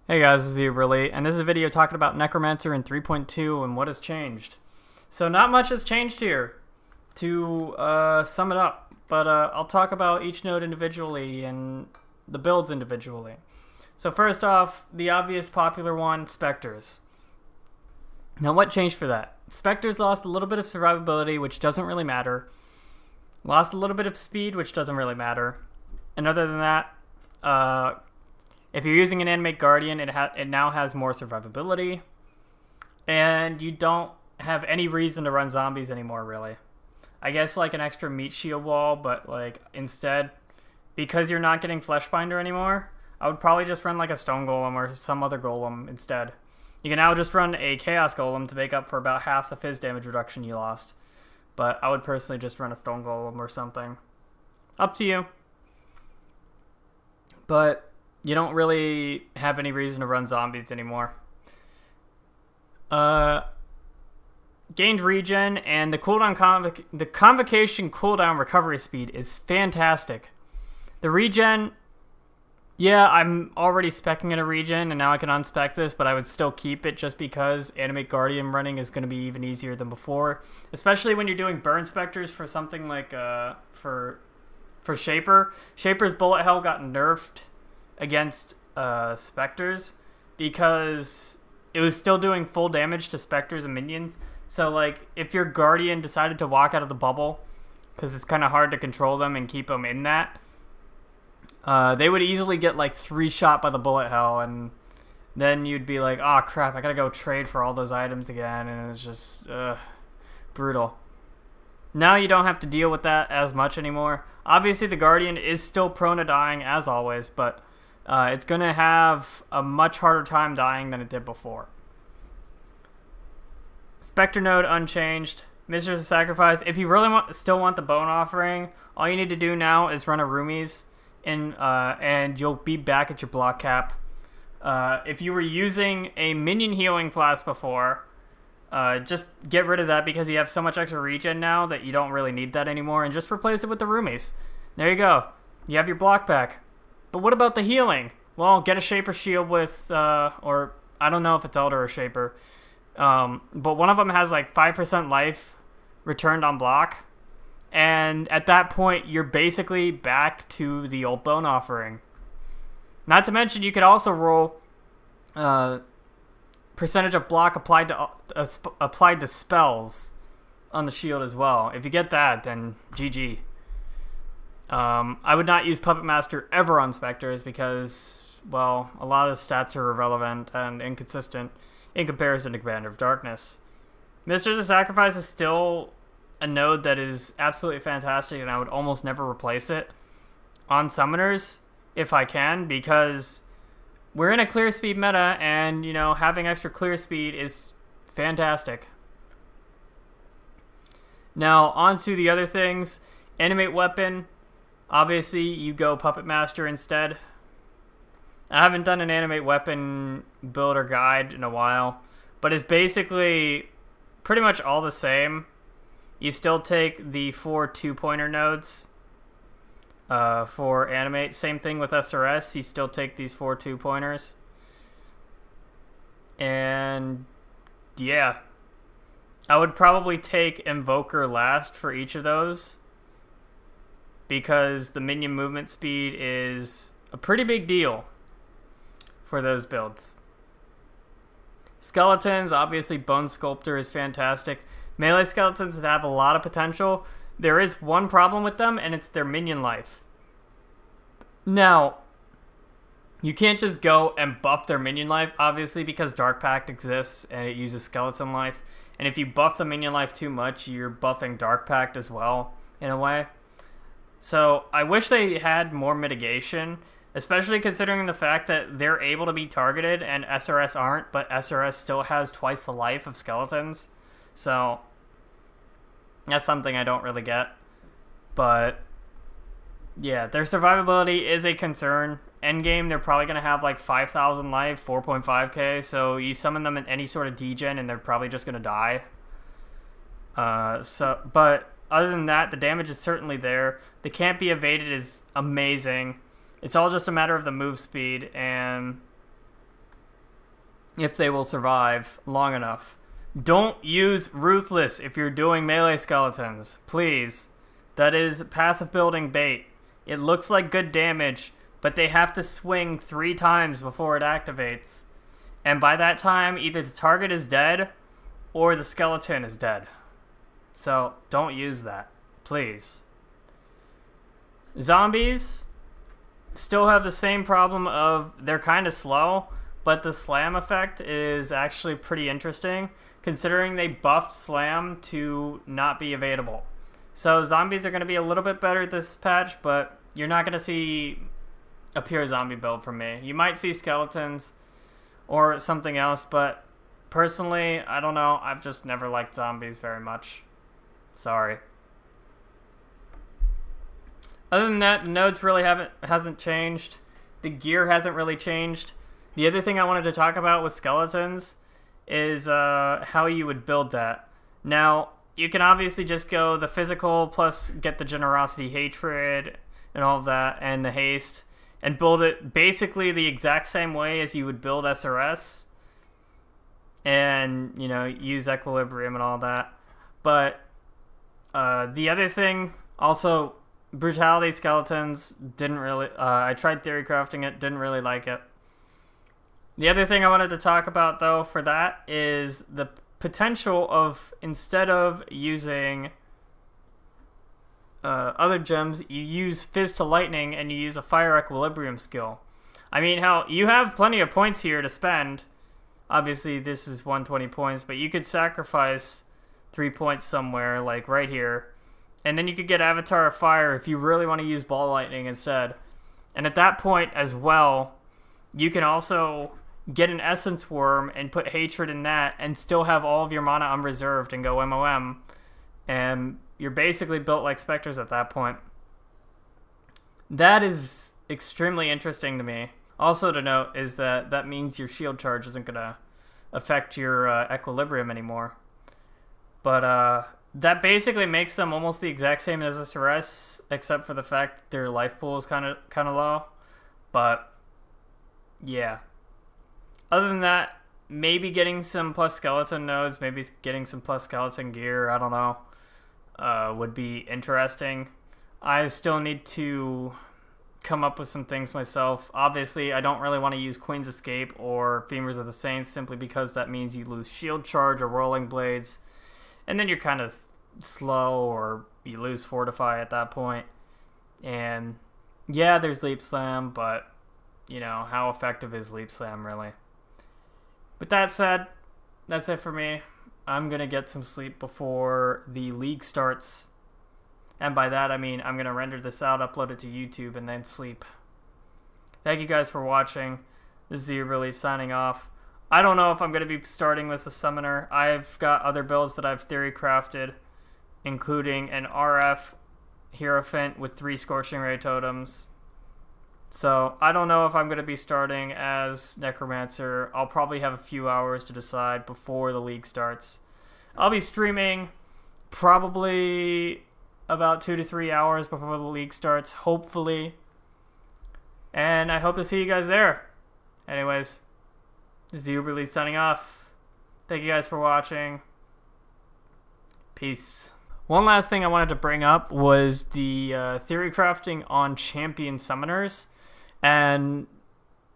Hey guys, this is the Uberly, and this is a video talking about Necromancer in 3.2 and what has changed. So not much has changed here, to sum it up, but I'll talk about each node individually and the builds individually. So first off, the obvious popular one, Spectres. Now what changed for that? Spectres lost a little bit of survivability, which doesn't really matter. Lost a little bit of speed, which doesn't really matter. And other than that, if you're using an Animate Guardian, it now has more survivability, and you don't have any reason to run zombies anymore, really. I guess like an extra meat shield wall, but like instead, because you're not getting Fleshbinder anymore, I would probably just run like a Stone Golem or some other Golem instead. You can now just run a Chaos Golem to make up for about half the Fizz damage reduction you lost, but I would personally just run a Stone Golem or something. Up to you. But you don't really have any reason to run zombies anymore. Gained regen, and the cooldown the Convocation cooldown recovery speed is fantastic. The regen, yeah, I'm already speccing in a regen, and now I can unspec this, but I would still keep it just because Animate Guardian running is going to be even easier than before, especially when you're doing burn specters for something like for Shaper. Shaper's bullet hell got nerfed against specters because it was still doing full damage to specters and minions. So like if your guardian decided to walk out of the bubble, because it's kind of hard to control them and keep them in that, they would easily get like 3-shot by the bullet hell, and then you'd be like, oh crap, I gotta go trade for all those items again, and it's just brutal. Now you don't have to deal with that as much anymore. Obviously the guardian is still prone to dying as always, but it's going to have a much harder time dying than it did before. Spectre node unchanged. Mistress of Sacrifice. If you really still want the Bone Offering, all you need to do now is run a Roomies, and you'll be back at your block cap. If you were using a minion healing flask before, just get rid of that because you have so much extra regen now that you don't really need that anymore, and just replace it with the Roomies. There you go. You have your block back. But what about the healing? Well, get a Shaper Shield with, or I don't know if it's Elder or Shaper, but one of them has like 5% life returned on block, and at that point, you're basically back to the old Bone Offering. Not to mention, you could also roll percentage of block applied to spells on the shield as well. If you get that, then GG. I would not use Puppet Master ever on Spectres because, well, a lot of the stats are irrelevant and inconsistent in comparison to Commander of Darkness. Mistress of Sacrifice is still a node that is absolutely fantastic, and I would almost never replace it on Summoners if I can, because we're in a clear speed meta, and, you know, having extra clear speed is fantastic. Now, on to the other things. Animate Weapon. Obviously, you go Puppet Master instead. I haven't done an Animate Weapon build or guide in a while, but it's basically pretty much all the same. You still take the 4 2-pointer nodes for Animate. Same thing with SRS. You still take these 4 2-pointers. And yeah, I would probably take Invoker last for each of those, because the minion movement speed is a pretty big deal for those builds. Skeletons, obviously Bone Sculptor is fantastic. Melee skeletons have a lot of potential. There is one problem with them, and it's their minion life. Now, you can't just go and buff their minion life, obviously, because Dark Pact exists and it uses skeleton life. And if you buff the minion life too much, you're buffing Dark Pact as well, in a way. So I wish they had more mitigation, especially considering the fact that they're able to be targeted and SRS aren't, but SRS still has twice the life of skeletons. So that's something I don't really get. But yeah, their survivability is a concern. Endgame, they're probably going to have like 5,000 life, 4.5k, so you summon them in any sort of degen and they're probably just going to die. But other than that, the damage is certainly there. The can't be evaded is amazing. It's all just a matter of the move speed, and if they will survive long enough. Don't use Ruthless if you're doing melee skeletons, please. That is Path of Building bait. It looks like good damage, but they have to swing 3 times before it activates. And by that time, either the target is dead or the skeleton is dead. So don't use that, please. Zombies still have the same problem of they're kind of slow, but the slam effect is actually pretty interesting, considering they buffed slam to not be available. So zombies are going to be a little bit better this patch, but you're not going to see a pure zombie build from me. You might see skeletons or something else, but personally, I don't know. I've just never liked zombies very much. Sorry. Other than that, the nodes really hasn't changed. The gear hasn't really changed. The other thing I wanted to talk about with skeletons is how you would build that. Now, you can obviously just go the physical plus get the generosity, hatred, and all of that, and the haste, and build it basically the exact same way as you would build SRS, and, you know, use equilibrium and all that. But the other thing, also, brutality skeletons didn't really, I tried theory crafting it, didn't really like it. The other thing I wanted to talk about, though, for that is the potential of, instead of using other gems, you use Fizz to Lightning and you use a Fire Equilibrium skill. I mean, hell, you have plenty of points here to spend. Obviously, this is 120 points, but you could sacrifice 3 points somewhere, like right here. And then you could get Avatar of Fire if you really want to use Ball Lightning instead. And at that point as well, you can also get an Essence Worm and put Hatred in that and still have all of your mana unreserved and go MOM. And you're basically built like Spectres at that point. That is extremely interesting to me. Also to note is that that means your shield charge isn't going to affect your equilibrium anymore. But that basically makes them almost the exact same as SRS, except for the fact that their life pool is kind of low. But yeah. Other than that, maybe getting some plus skeleton nodes, maybe getting some plus skeleton gear, I don't know, would be interesting. I still need to come up with some things myself. Obviously, I don't really want to use Queen's Escape or Femurs of the Saints simply because that means you lose shield charge or rolling blades. And then you're kind of slow or you lose Fortify at that point. And yeah, there's Leap Slam, but you know, how effective is Leap Slam really? With that said, that's it for me. I'm going to get some sleep before the league starts. And by that, I mean I'm going to render this out, upload it to YouTube, and then sleep. Thank you guys for watching. This is the Release signing off. I don't know if I'm going to be starting with the Summoner. I've got other builds that I've theory crafted, including an RF Hierophant with 3 Scorching Ray Totems. So I don't know if I'm going to be starting as Necromancer. I'll probably have a few hours to decide before the league starts. I'll be streaming probably about 2 to 3 hours before the league starts, hopefully. And I hope to see you guys there. Anyways, this is Uberly signing off. Thank you guys for watching. Peace. One last thing I wanted to bring up was the theory crafting on champion summoners. And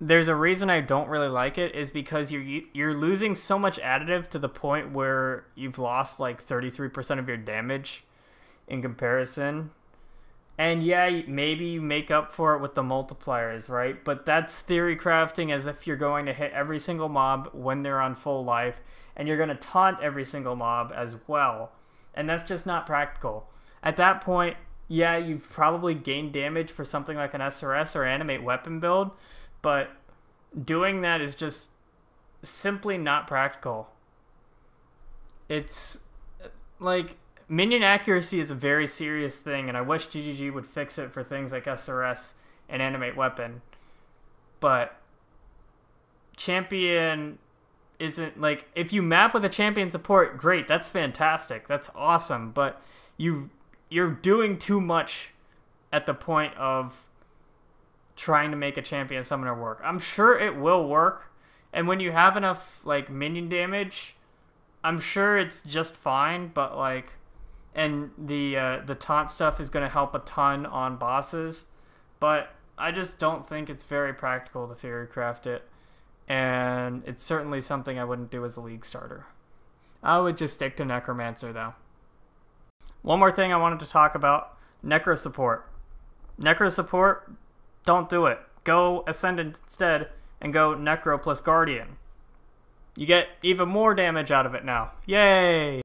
there's a reason I don't really like it is because you're losing so much additive to the point where you've lost like 33% of your damage in comparison. And yeah, maybe you make up for it with the multipliers, right? But that's theory crafting as if you're going to hit every single mob when they're on full life, and you're going to taunt every single mob as well. And that's just not practical. At that point, yeah, you've probably gained damage for something like an SRS or animate weapon build, but doing that is just simply not practical. It's like minion accuracy is a very serious thing, and I wish GGG would fix it for things like SRS and animate weapon. But champion isn't like, if you map with a champion support, great, that's fantastic, that's awesome, but you're doing too much at the point of trying to make a champion summoner work. I'm sure it will work. And when you have enough, like, minion damage, I'm sure it's just fine, but, like... And the taunt stuff is going to help a ton on bosses, but I just don't think it's very practical to theory craft it, and it's certainly something I wouldn't do as a league starter. I would just stick to Necromancer, though. One more thing I wanted to talk about, necro support. Necro support, don't do it. Go Ascendant instead, and go Necro plus Guardian. You get even more damage out of it now. Yay!